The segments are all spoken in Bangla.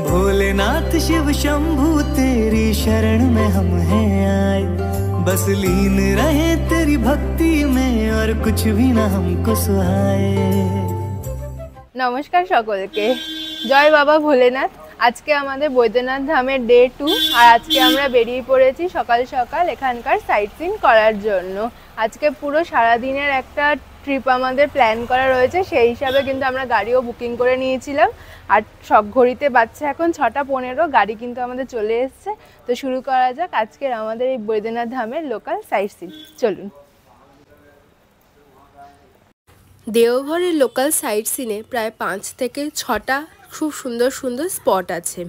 भोलेनाथ शिव शंभू तेरी शरण में हम हैं आए, बस लीन रहे तेरी भक्ति में और कुछ भी ना हमको सुहाए। नमस्कार सकलके, जय बाबा भोलेनाथ। आज के आमादेर बैद्यनाथ धामेर डे 2 और आज के आमरा बेरिये पड़ेছি सकाल सकाल एखानकार साइट सीन करार जोन्नो। आज के पुरो सारा दिनेर एकटा ट्रिप आमादेर प्लान करा रयेछे, सेई हिसाबे किन्तु आमरा गाड़िओ बुकिंग करे नियेछिलाम और सब घड़ीते बाजছে এখন 6টা 15 गाड़ी किन्तु आमादेर चले एसेছে। तो शुरू करा जाक आजकेर आमादेर এই बैद्यनाथ धामेर लोकाल साइट सीन। चलुन। देवघरेर लोकाल साइट सीने प्राय 5 থেকে 6টা खूब सुंदर सुंदर स्पट आछे,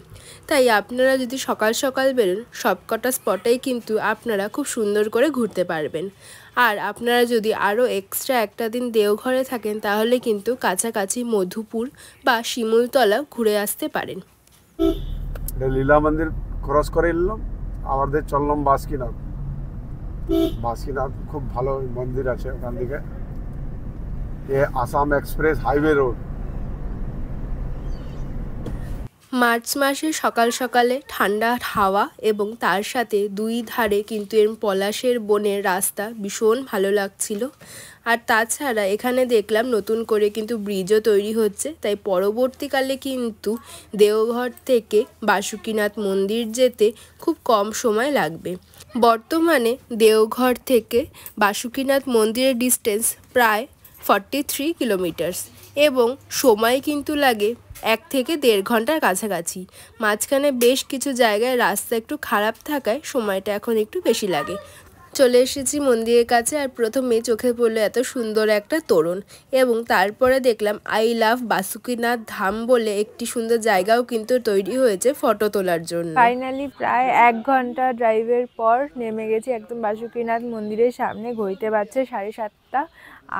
ताई आपनारा यदि सकाल सकाल बेरोन सबकटा स्पटेई किन्तु आपनारा खूब सुंदर करे घुरते पारबेन। और आपनारा यदि आरो एक्सट्रा एकटा दिन देवघरे थाकेन ताहले किन्तु काछाकाछि मधुपुर बा शिमुलतला घुरे आसते पारेन। लीला मंदिर क्रस करे एलाम, आमादेर चललाम बासुकीनाथ। बासुकीनाथ खूब भालो मंदिर आछे ओखान दिके। ये आसाम एक्सप्रेस हाईवे रोड। मार्च मासे सकाल सकाले ठंडा हावा एबं तार साथे दुई धारे किन्तु एर पलाशेर बनेर रास्ता भीषण भालो लागछिलो। और ताछाड़ा एखाने देखलाम नतून करे किन्तु ब्रिजও तैरी होच्छे, ताई परवर्तीकाले किन्तु देवघर थेके बासुकीनाथ मंदिर जेते खूब कम समय लागबे। बर्तमाने देवघर थेके बासुकीनाथ मंदिरेर डिस्टेंस प्राय 43 किलोमीटार्स एवं समय किन्तु लागे 1 থেকে 1.5 ঘন্টার কাছাকাছি। মাঝখানে বেশ কিছু জায়গায় রাস্তা একটু খারাপ থাকায় সময়টা এখন একটু বেশি লাগে। চলে এসেছি মন্দিরের কাছে আর প্রথমেই চোখে পড়লো এত সুন্দর একটা তোরণ এবং তারপরে দেখলাম আই লাভ বাসুকিনাথ ধাম বলে একটি সুন্দর জায়গাও কিন্তু তৈরি হয়েছে ফটো তোলার জন্য। ফাইনালি প্রায় 1 ঘন্টা ড্রাইভের পর নেমে গেছি একদম বাসুকিনাথ মন্দিরের সামনে। ঘড়িতে বাজছে 7:30।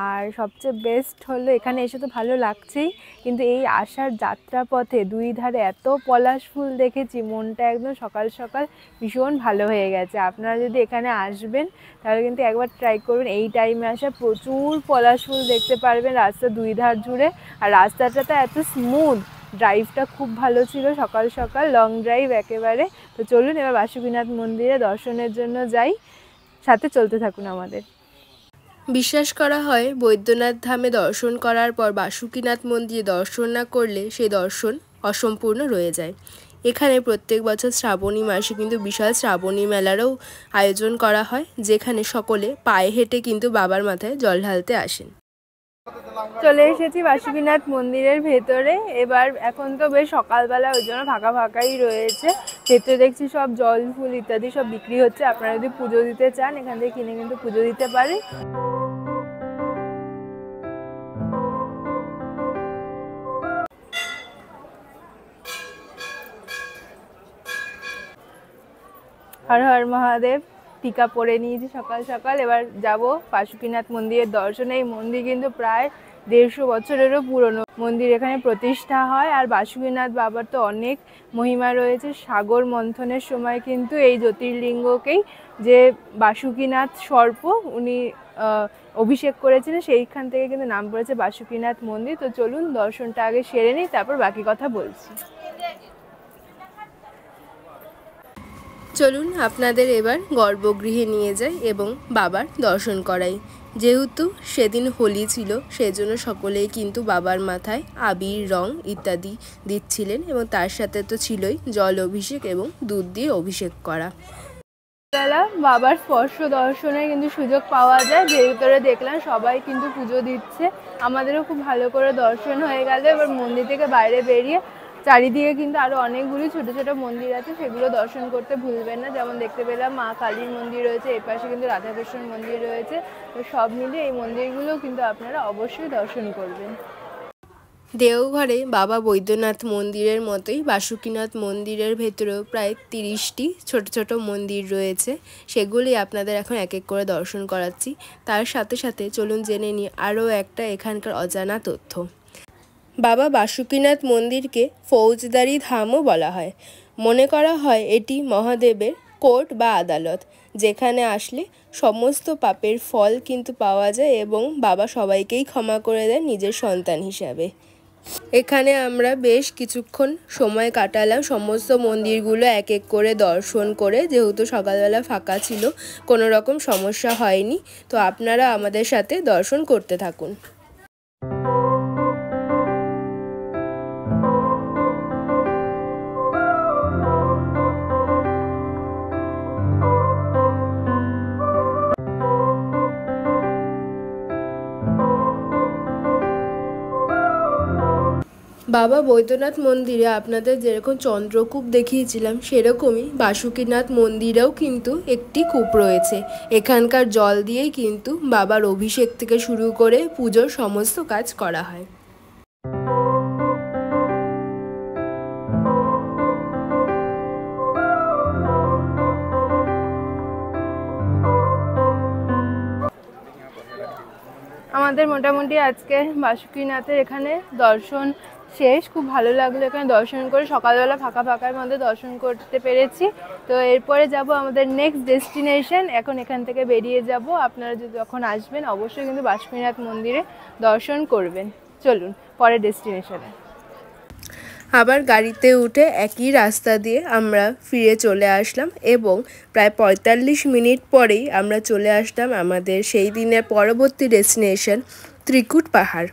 আর সবচেয়ে বেস্ট হলো এখানে এসে তো ভালো লাগছেই, কিন্তু এই আসার যাত্রাপথে দুই ধারে এত পলাশ ফুল দেখেছি, মনটা একদম সকাল সকাল ভীষণ ভালো হয়ে গেছে। আপনারা যদি এখানে আসবেন তাহলে কিন্তু একবার ট্রাই করবেন এই টাইমে আসা, প্রচুর পলাশ ফুল দেখতে পারবেন রাস্তা দুই ধার জুড়ে। আর রাস্তাটা তো এত স্মুথ, ড্রাইভটা খুব ভালো ছিল সকাল সকাল, লং ড্রাইভ একেবারে। তো চলুন এবার বাসুকিনাথ মন্দিরে দর্শনের জন্য যাই, সাথে চলতে থাকুন আমাদের। বিশ্বাস করা হয় বৈদ্যনাথ ধামে দর্শন করার পর বাসুকিনাথ মন্দিরে দর্শন না করলে সেই দর্শন অসম্পূর্ণ রয়ে যায়। এখানে প্রত্যেক বছর শ্রাবণী মাসে কিন্তু বিশাল শ্রাবণী মেলারও আয়োজন করা হয়, যেখানে সকলে পায়ে হেঁটে কিন্তু বাবার মাথায় জল ঢালতে আসেন। চলে এসেছি বাসুকিনাথ মন্দিরের ভেতরে। এবার এখন তো বেশ সকালবেলা, ওই জন্য ফাঁকা ফাঁকাই রয়েছে। ভেতরে দেখছি সব জল ফুল ইত্যাদি সব বিক্রি হচ্ছে। আপনারা যদি পুজো দিতে চান এখান থেকে কিনে কিন্তু পুজো দিতে পারেন। हर हर महादेव टीका पड़े निয়েছি সকাল সকাল। এবার যাব বাসুকিনাথ মন্দিরের দর্শনে। এই মন্দির কিন্তু প্রায় 150 বছরেরও পুরনো মন্দির, এখানে প্রতিষ্ঠা হয়। আর বাসুকিনাথ বাবার তো অনেক মহিমা রয়েছে। সাগর মন্থনের সময় কিন্তু এই জ্যোতির্লিঙ্গকেই যে বাসুকিনাথ সর্প উনি অভিষেক করেছিলেন, সেইখান থেকে কিন্তু নাম পড়েছে বাসুকিনাথ মন্দির। তো চলুন দর্শনটা আগে সেরে নিই, তারপর বাকি কথা বলছি। চলুন আপনাদের এবার গর্ভগৃহে নিয়ে যাই এবং বাবার দর্শন করাই। যেহেতু সেদিন হোলি ছিল সেজন্য সকলেই কিন্তু বাবার মাথায় আবির রং ইত্যাদি দিচ্ছিলেন এবং তার সাথে তো ছিলই জল অভিষেক এবং দুধ দিয়ে অভিষেক করা। বেলা বাবার স্পর্শ দর্শনের কিন্তু সুযোগ পাওয়া যায়। ভেতরে দেখলাম সবাই কিন্তু পুজো দিচ্ছে, আমাদেরও খুব ভালো করে দর্শন হয়ে গেল। এবার মন্দির থেকে বাইরে বেরিয়ে চারিদিকে কিন্তু আরো অনেকগুলি ছোট ছোট মন্দির আছে, সেগুলো দর্শন করতে ভুলবেন না। যেমন দেখতে পেলাম মা কালীর মন্দির রয়েছে, এই পাশে কিন্তু রাধাকৃষ্ণ মন্দির রয়েছে। তো সব মিলিয়ে এই মন্দিরগুলো কিন্তু আপনারা অবশ্যই দর্শন করবেন। দেওঘরে বাবা বৈদ্যনাথ মন্দিরের মতোই বাসুকিনাথ মন্দিরের ভেতরেও প্রায় 30টি ছোট ছোট মন্দির রয়েছে, সেগুলি আপনাদের এখন এক এক করে দর্শন করাচ্ছি। তার সাথে সাথে চলুন জেনে নিই আরও একটা এখানকার অজানা তথ্য। বাবা বাসুকিনাথ মন্দিরকে ফৌজদারি ধামও বলা হয়। মনে করা হয় এটি মহাদেবের কোর্ট বা আদালত, যেখানে আসলে সমস্ত পাপের ফল কিন্তু পাওয়া যায় এবং বাবা সবাইকেই ক্ষমা করে দেন নিজের সন্তান হিসাবে। এখানে আমরা বেশ কিছুক্ষণ সময় কাটালাম সমস্ত মন্দিরগুলো এক এক করে দর্শন করে, যেহেতু সকালবেলা ফাঁকা ছিল, কোনো রকম সমস্যা হয়নি। তো আপনারা আমাদের সাথে দর্শন করতে থাকুন। বাবা বৈদ্যনাথ মন্দিরে আপনাদের যেরকম চন্দ্রকূপ দেখিয়েছিলাম সেরকমই বাসুকীনাথ মন্দিরেও কিন্তু একটি কূপ রয়েছে। এখানকার জল দিয়েই কিন্তু বাবার অভিষেক থেকে শুরু করে পুজোর সমস্ত কাজ করা হয়। আমাদের মোটামুটি আজকে বাসুকীনাথের এখানে দর্শন শেষ। খুব ভালো লাগলো এখানে দর্শন করে, সকালবেলা ফাঁকার মধ্যে দর্শন করতে পেরেছি। তো এরপরে যাব আমাদের নেক্সট ডেস্টিনেশন। এখন এখান থেকে বেরিয়ে যাব। আপনারা যদি যখন আসবেন অবশ্যই কিন্তু বাসুকীনাথ মন্দিরে দর্শন করবেন। চলুন পরের ডেস্টিনেশনে। আবার গাড়িতে উঠে একই রাস্তা দিয়ে আমরা ফিরে চলে আসলাম এবং প্রায় 45 মিনিট পরেই আমরা চলে আসলাম আমাদের সেই দিনের পরবর্তী ডেস্টিনেশন ত্রিকুট পাহাড়।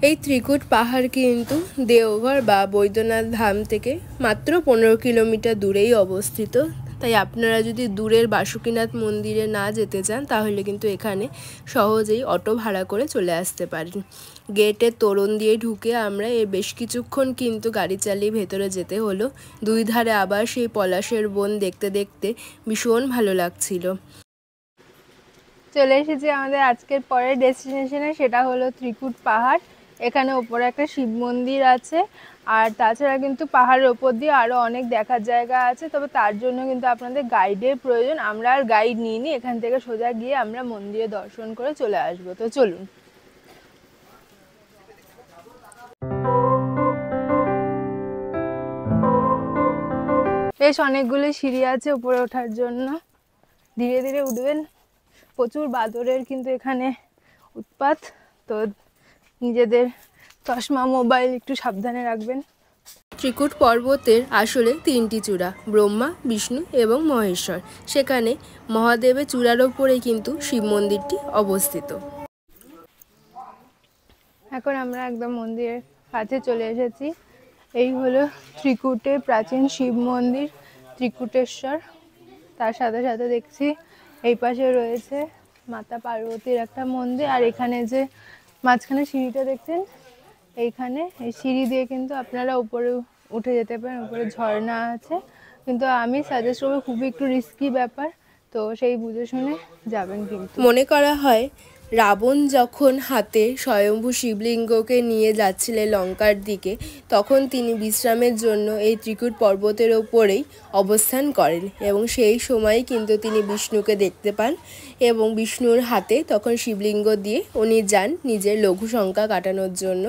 এই ত্রিকুট পাহাড় কিন্তু দেওঘর বা বৈদ্যনাথ ধাম থেকে মাত্র 15 কিলোমিটার দূরেই অবস্থিত। তাই আপনারা যদি দূরের বাসুকীনাথ মন্দিরে না যেতে চান তাহলে কিন্তু এখানে সহজেই অটো ভাড়া করে চলে আসতে পারেন। গেটের তোরণ দিয়ে ঢুকে আমরা এর বেশ কিছুক্ষণ কিন্তু গাড়ি চালিয়ে ভেতরে যেতে হলো। দুই ধারে আবার সেই পলাশের বন দেখতে দেখতে ভীষণ ভালো লাগছিল। চলে এসেছি আমাদের আজকের পরের ডেস্টিনেশনে, সেটা হলো ত্রিকুট পাহাড়। এখানে ওপরে একটা শিব মন্দির আছে, আর তাছাড়া কিন্তু পাহাড়ের ওপর দিয়ে আরও অনেক দেখার জায়গা আছে। তবে তার জন্য কিন্তু আপনাদের গাইডের প্রয়োজন। আমরা আর গাইড নিইনি, এখান থেকে সোজা গিয়ে আমরা মন্দিরে দর্শন করে চলে আসবো। তো চলুন। বেশ অনেকগুলো সিঁড়ি আছে উপরে ওঠার জন্য, ধীরে ধীরে উঠবেন। প্রচুর বাদরের কিন্তু এখানে উৎপাত, তো নিজেদের চশমা মোবাইল একটু সাবধানে রাখবেন। ত্রিকুট পর্বতের আসলে 3টি চূড়া, ব্রহ্মা, বিষ্ণু এবং মহেশ্বর। সেখানে মহাদেবের চূড়ার ওপরেই কিন্তু শিব মন্দিরটি অবস্থিত। এখন আমরা একদম মন্দিরের কাছে চলে এসেছি। এই হলো ত্রিকুটের প্রাচীন শিব মন্দির ত্রিকুটেশ্বর। তার সাথে সাথে দেখছি এই পাশে রয়েছে মাতা পার্বতীর একটা মন্দির, আর এখানে যে মাঝখানে সিঁড়িটা দেখছেন, এইখানে এই সিঁড়ি দিয়ে কিন্তু আপনারা উপরে উঠে যেতে পারেন। উপরে ঝর্ণা আছে, কিন্তু আমি সাজেস্ট করবো খুবই একটু রিস্কি ব্যাপার, তো সেই বুঝে শুনে যাবেন। কিন্তু মনে করা হয় রাবণ যখন হাতে স্বয়ম্ভু শিবলিঙ্গকে নিয়ে যাচ্ছিলেন লঙ্কার দিকে, তখন তিনি বিশ্রামের জন্য এই ত্রিকুট পর্বতের ওপরেই অবস্থান করেন এবং সেই সময় কিন্তু তিনি বিষ্ণুকে দেখতে পান এবং বিষ্ণুর হাতে তখন শিবলিঙ্গ দিয়ে উনি যান নিজের লঘু শঙ্কা কাটানোর জন্য।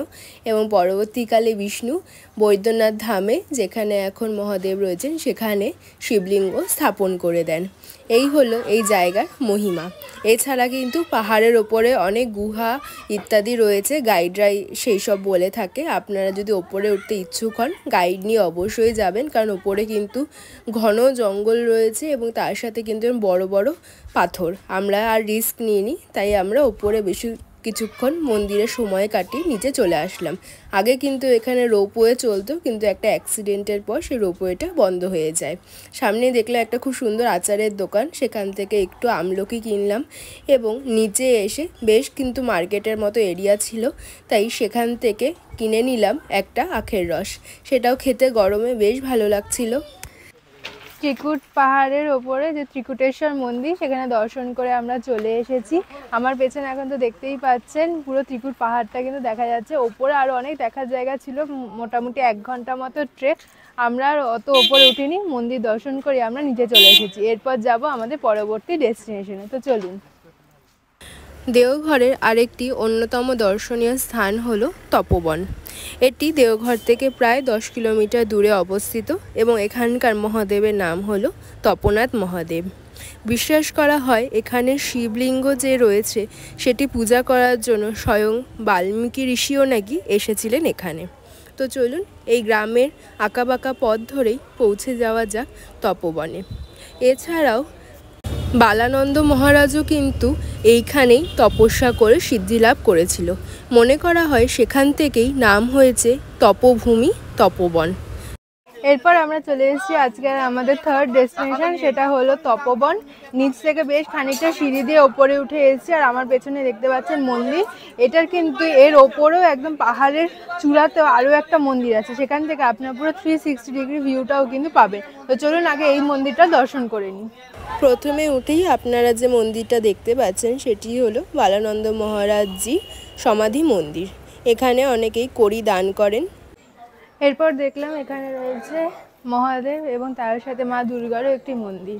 এবং পরবর্তীকালে বিষ্ণু বৈদ্যনাথ ধামে, যেখানে এখন মহাদেব রয়েছেন, সেখানে শিবলিঙ্গ স্থাপন করে দেন। এই হলো এই জায়গার মহিমা। এছাড়া কিন্তু পাহাড়ের ওপরে অনেক গুহা ইত্যাদি রয়েছে, গাইডরাই সেই সব বলে থাকে। আপনারা যদি ওপরে উঠতে ইচ্ছুক হন গাইড নিয়ে অবশ্যই যাবেন, কারণ ওপরে কিন্তু ঘন জঙ্গল রয়েছে এবং তার সাথে কিন্তু বড় বড় পাথর। আমরা আর রিস্ক নিইনি, তাই আমরা ওপরে বেশি কিছুক্ষণ মন্দিরে সময় কাটিয়ে নিচে চলে আসলাম। আগে কিন্তু এখানে রোপওয়ে চলতো, কিন্তু একটা অ্যাক্সিডেন্টের পর সেই রোপওয়েটা বন্ধ হয়ে যায়। সামনে দেখলাম একটা খুব সুন্দর আচারের দোকান, সেখান থেকে একটু আমলকি কিনলাম এবং নিচে এসে বেশ কিন্তু মার্কেটের মতো এরিয়া ছিল, তাই সেখান থেকে কিনে নিলাম একটা আখের রস। সেটাও খেতে গরমে বেশ ভালো লাগছিল। ত্রিকুট পাহাড়ের ওপরে যে ত্রিকুটেশ্বর মন্দির, সেখানে দর্শন করে আমরা চলে এসেছি। আমার পেছনে এখন তো দেখতেই পাচ্ছেন পুরো ত্রিকুট পাহাড়টা কিন্তু দেখা যাচ্ছে। ওপরে আরও অনেক দেখার জায়গা ছিল, মোটামুটি 1 ঘন্টা মতো ট্রেক। আমরা আর অত ওপরে উঠিনি, মন্দির দর্শন করে আমরা নিচে চলে এসেছি। এরপর যাব আমাদের পরবর্তী ডেস্টিনেশনে। তো চলুন। দেওঘরের আরেকটি অন্যতম দর্শনীয় স্থান হলো তপোবন। এটি দেওঘর থেকে প্রায় 10 কিলোমিটার দূরে অবস্থিত এবং এখানকার মহাদেবের নাম হলো তপোনাথ মহাদেব। বিশ্বাস করা হয় এখানে শিবলিঙ্গ যে রয়েছে সেটি পূজা করার জন্য স্বয়ং বাল্মীকি ঋষিও নাকি এসেছিলেন এখানে। তো চলুন এই গ্রামের আঁকাবাঁকা পথ ধরেই পৌঁছে যাওয়া যাক তপবনে। এছাড়াও বালানন্দ মহারাজও কিন্তু এইখানেই তপস্যা করে সিদ্ধিলাভ করেছিল। মনে করা হয় সেখান থেকেই নাম হয়েছে তপভূমি তপবন। এরপর আমরা চলে এসেছি আজকের আমাদের থার্ড ডেস্টিনেশন, সেটা হলো তপবন। নিচ থেকে বেশ খানিকটা সিঁড়ি দিয়ে ওপরে উঠে এসেছি, আর আমার পেছনে দেখতে পাচ্ছেন মন্দির। এটার কিন্তু এর ওপরেও একদম পাহাড়ের চূড়াতেও আরও একটা মন্দির আছে, সেখান থেকে আপনার পুরো 360 ডিগ্রি ভিউটাও কিন্তু পাবে। তো চলুন আগে এই মন্দিরটা দর্শন করে নিই। প্রথমে উঠেই আপনারা যে মন্দিরটা দেখতে পাচ্ছেন সেটি হলো বালানন্দ মহারাজজি সমাধি মন্দির। এখানে অনেকেই কড়ি দান করেন। এরপর দেখলাম এখানে রয়েছে মহাদেব এবং তার সাথে মা দুর্গারও একটি মন্দির।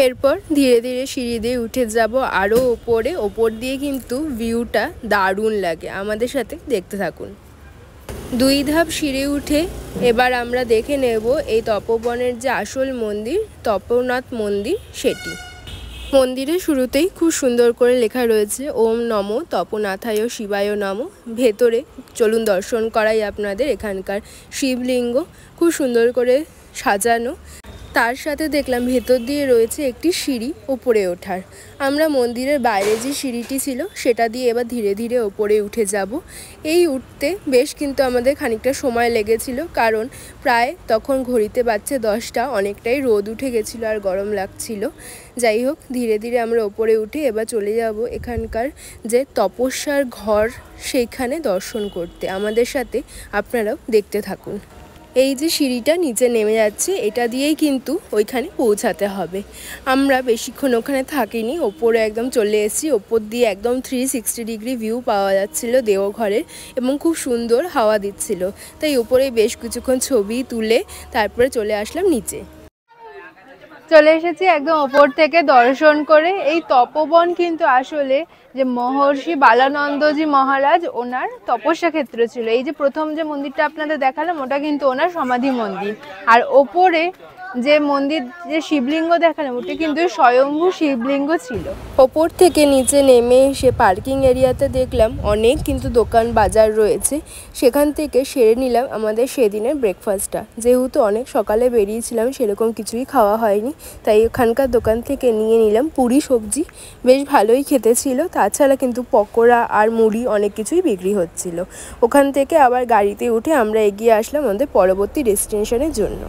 এরপর ধীরে ধীরে সিঁড়ি দিয়ে উঠে যাব আরও ওপরে। ওপর দিয়ে কিন্তু ভিউটা দারুণ লাগে, আমাদের সাথে দেখতে থাকুন। 2 ধাপ সিঁড়ি উঠে এবার আমরা দেখে নেব এই তপবনের যে আসল মন্দির, তপনাথ মন্দির, সেটি। মন্দিরের শুরুতেই খুব সুন্দর করে লেখা রয়েছে ওম নমো তপনাথায় শিবায় নমো। ভেতরে চলুন দর্শন করাই আপনাদের এখানকার শিবলিঙ্গ, খুব সুন্দর করে সাজানো। তার সাথে দেখলাম ভেতর দিয়ে রয়েছে একটি সিঁড়ি ওপরে ওঠার। আমরা মন্দিরের বাইরে যে সিঁড়িটি ছিল সেটা দিয়ে এবার ধীরে ধীরে ওপরে উঠে যাব। এই উঠতে বেশ কিন্তু আমাদের খানিকটা সময় লেগেছিল, কারণ প্রায় তখন ঘড়িতে বাজছে 10টা, অনেকটাই রোদ উঠে গেছিলো আর গরম লাগছিল। যাই হোক, ধীরে ধীরে আমরা ওপরে উঠে এবার চলে যাব এখানকার যে তপস্যার ঘর সেইখানে দর্শন করতে। আমাদের সাথে আপনারাও দেখতে থাকুন। এই যে সিঁড়িটা নিচে নেমে যাচ্ছে, এটা দিয়েই কিন্তু ওইখানে পৌঁছাতে হবে। আমরা বেশিক্ষণ ওখানে থাকিনি, ওপরে একদম চলে এসেছি। ওপর দিয়ে একদম 360 ডিগ্রি ভিউ পাওয়া যাচ্ছিল দেওঘরের, এবং খুব সুন্দর হাওয়া দিচ্ছিল। তাই ওপরে বেশ কিছুক্ষণ ছবি তুলে তারপরে চলে আসলাম নিচে। চলে এসেছি একদম ওপর থেকে দর্শন করে। এই তপবন কিন্তু আসলে যে মহর্ষি বালানন্দজি মহারাজ ওনার তপস্যা ক্ষেত্র ছিল। এই যে প্রথম যে মন্দিরটা আপনাদের দেখালাম ওটা কিন্তু ওনার সমাধি মন্দির, আর ওপরে যে মন্দির যে শিবলিঙ্গ দেখালাম ওটা কিন্তু স্বয়ম্ভু শিবলিঙ্গ ছিল। ওপর থেকে নিচে নেমে এসে পার্কিং এরিয়াতে দেখলাম অনেক কিন্তু দোকান বাজার রয়েছে, সেখান থেকে সেরে নিলাম আমাদের সেদিনের ব্রেকফাস্টটা। যেহেতু অনেক সকালে বেরিয়েছিলাম, সেরকম কিছুই খাওয়া হয়নি, তাই ওখানকার দোকান থেকে নিয়ে নিলাম পুরি সবজি। বেশ ভালোই খেতে ছিল। তাছাড়া কিন্তু পকোড়া আর মুড়ি অনেক কিছুই বিক্রি হচ্ছিল। ওখান থেকে আবার গাড়িতে উঠে আমরা এগিয়ে আসলাম আমাদের পরবর্তী ডেস্টিনেশনের জন্য।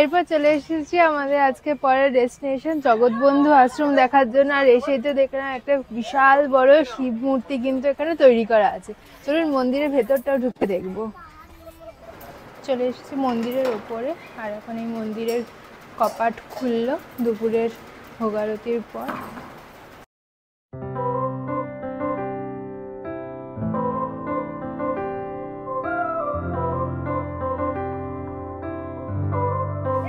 এরপর চলে এসেছি আমাদের আজকে পরের ডেস্টিনেশন জগৎবন্ধু আশ্রম দেখার জন্য। আর এসেতে দেখলাম একটা বিশাল বড় শিব মূর্তি কিন্তু এখানে তৈরি করা আছে। চলুন মন্দিরের ভেতরটাও ঢুকে দেখব। চলে এসেছি মন্দিরের ওপরে, আর এখন এই মন্দিরের কপাট খুলল দুপুরের ভোগারতির পর।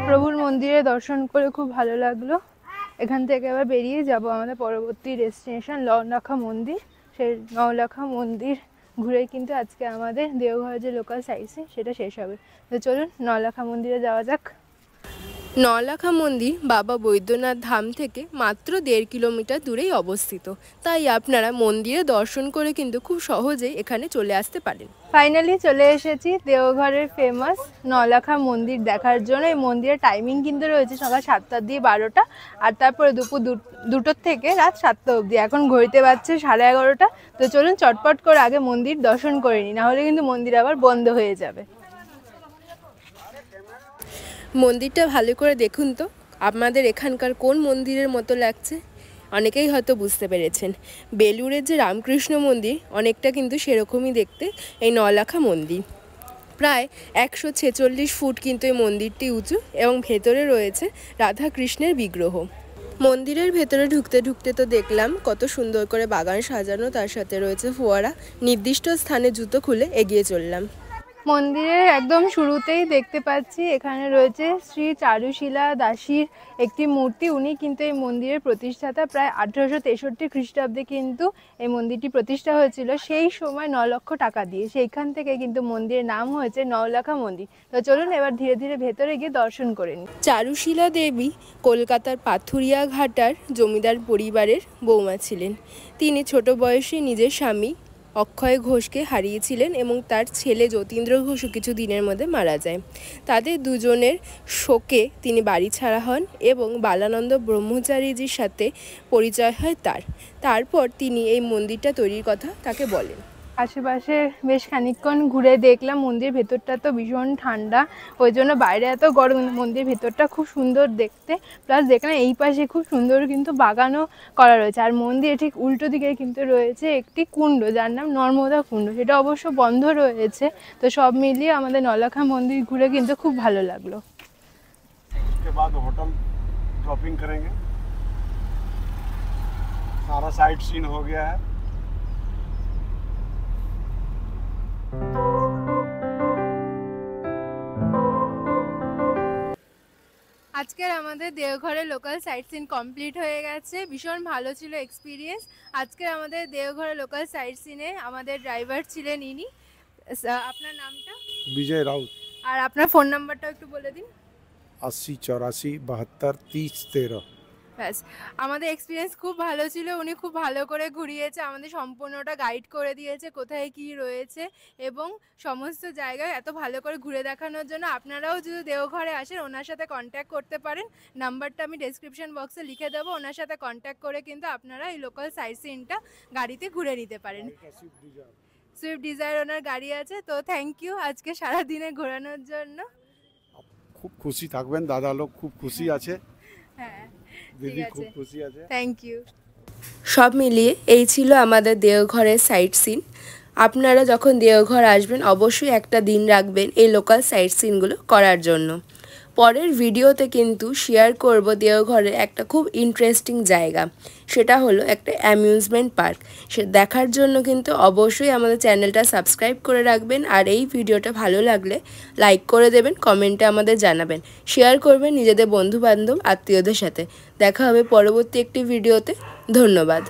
প্রভুর মন্দিরে দর্শন করে খুব ভালো লাগলো। এখান থেকে এবার বেরিয়ে যাব আমাদের পরবর্তী ডেস্টিনেশন নওলাখা মন্দির। সেই নওলাখা মন্দির ঘুরে কিন্তু আজকে আমাদের দেওঘরের যে লোকাল সাইটসিং সেটা শেষ হবে। তো চলুন নওলাখা মন্দিরে যাওয়া যাক। নওলাখা মন্দির বাবা বৈদ্যনাথ ধাম থেকে মাত্র 1.5 কিলোমিটার দূরেই অবস্থিত, তাই আপনারা মন্দিরে দর্শন করে কিন্তু খুব সহজেই এখানে চলে আসতে পারেন। ফাইনালি চলে এসেছি দেওঘরের ফেমাস নওলাখা মন্দির দেখার জন্য। এই মন্দিরের টাইমিং কিন্তু রয়েছে সকাল 7টা দিয়ে 12টা, আর তারপরে দুপুর 2টোর থেকে রাত 7টা অবধি। এখন ঘড়িতে বাজছে 11:30। তো চলুন চটপট করে আগে মন্দির দর্শন করে নিই, নাহলে কিন্তু মন্দির আবার বন্ধ হয়ে যাবে। মন্দিরটা ভালো করে দেখুন তো আপনাদের এখানকার কোন মন্দিরের মতো লাগছে। অনেকেই হয়তো বুঝতে পেরেছেন, বেলুড়ের যে রামকৃষ্ণ মন্দির অনেকটা কিন্তু সেরকমই দেখতে এই নওলাখা মন্দির। প্রায় 146 ফুট কিন্তু এই মন্দিরটি উঁচু, এবং ভেতরে রয়েছে রাধা কৃষ্ণের বিগ্রহ। মন্দিরের ভেতরে ঢুকতে ঢুকতে তো দেখলাম কত সুন্দর করে বাগান সাজানো, তার সাথে রয়েছে ফোয়ারা। নির্দিষ্ট স্থানে জুতো খুলে এগিয়ে চললাম। মন্দিরের একদম শুরুতেই দেখতে পাচ্ছি এখানে রয়েছে শ্রী চারুশীলা দাসীর একটি মূর্তি। উনি কিন্তু এই মন্দিরের প্রতিষ্ঠাতা। প্রায় 1863 খ্রিস্টাব্দে কিন্তু এই মন্দিরটি প্রতিষ্ঠা হয়েছিল, সেই সময় 9 লক্ষ টাকা দিয়ে। সেইখান থেকে কিন্তু মন্দিরের নাম হয়েছে নওলাখা মন্দির। তো চলুন এবার ধীরে ধীরে ভেতরে গিয়ে দর্শন করে নিই। চারুশীলা দেবী কলকাতার পাথুরিয়া ঘাটার জমিদার পরিবারের বৌমা ছিলেন। তিনি ছোট বয়সে নিজের স্বামী অক্ষয় ঘোষকে হারিয়েছিলেন এবং তার ছেলে যতীন্দ্র ঘোষও কিছু দিনের মধ্যে মারা যায়। তাদের দুজনের শোকে তিনি বাড়ি ছাড়া হন এবং বালানন্দ ব্রহ্মচারীজির সাথে পরিচয় হয় তারপর তিনি এই মন্দিরটা তৈরির কথা তাকে বলেন। আশেপাশে বেশ খানিকক্ষণ ঘুরে দেখলাম। মন্দির ভেতরটা তো ভীষণ ঠান্ডা, ওই জন্য বাইরে এত গরম। মন্দির ভেতরটা খুব সুন্দর দেখতে। প্লাস দেখলাম এই পাশে খুব সুন্দর কিন্তু বাগানও করা রয়েছে। আর মন্দিরের ঠিক উল্টো দিকে কিন্তু রয়েছে একটি কুণ্ড, যার নাম নর্মদা কুণ্ড। সেটা অবশ্য বন্ধ রয়েছে। তো সব মিলিয়ে আমাদের নওলাখা মন্দির ঘুরে কিন্তু খুব ভালো লাগলো। उसके बाद होटल शॉपिंग करेंगे। सारा साइट सीन हो गया है। আজকের আমাদের দেওঘরের লোকাল সাইট সিন কমপ্লিট হয়ে গেছে। ভীষণ ভালো ছিল এক্সপিরিয়েন্স। আজকের আমাদের দেওঘরের লোকাল সাইট সিনে আমাদের ড্রাইভার ছিলেন ইনি। আপনার নামটা? विजय राउत। আর আপনার ফোন নাম্বারটাও একটু বলে দিন। 80 84 72 30 13। ব্যাস, আমাদের এক্সপিরিয়েন্স খুব ভালো ছিল। উনি খুব ভালো করে ঘুরিয়েছে, আমাদের সম্পূর্ণটা গাইড করে দিয়েছে কোথায় কি রয়েছে এবং সমস্ত জায়গায় এত ভালো করে ঘুরে দেখানোর জন্য আপনারাও যদি দেওঘরে আসেন ওনার সাথে কন্ট্যাক্ট করতে পারেন। নাম্বারটা আমি ডেসক্রিপশন বক্সে লিখে দেবো। ওনার সাথে কন্ট্যাক্ট করে কিন্তু আপনারা এই লোকাল সাইট সিনটা গাড়িতে ঘুরে নিতে পারেন। সুইফট ডিজায়ার ওনার গাড়ি আছে। তো থ্যাংক ইউ আজকে সারাদিনে ঘোরানোর জন্য। খুব খুশি থাকবেন, দাদা লোক খুব খুশি আছে। হ্যাঁ, দিদি খুব খুশি আছে। Thank you. সব মিলিয়ে এই ছিল আমাদের দেওঘরের সাইট সিন। আপনারা যখন দেওঘর আসবেন অবশ্যই একটা দিন রাখবেন এই লোকাল সাইট সিনগুলো করার জন্য। পরের ভিডিওতে কিন্তু শেয়ার করব দেওঘরের একটা খুব ইন্টারেস্টিং জায়গা, সেটা হলো একটা অ্যামিউজমেন্ট পার্ক। সে দেখার জন্য কিন্তু অবশ্যই আমাদের চ্যানেলটা সাবস্ক্রাইব করে রাখবেন। আর এই ভিডিওটা ভালো লাগলে লাইক করে দেবেন, কমেন্টে আমাদের জানাবেন, শেয়ার করবেন নিজেদের বন্ধুবান্ধব আত্মীয়দের সাথে। দেখা হবে পরবর্তী একটি ভিডিওতে। ধন্যবাদ।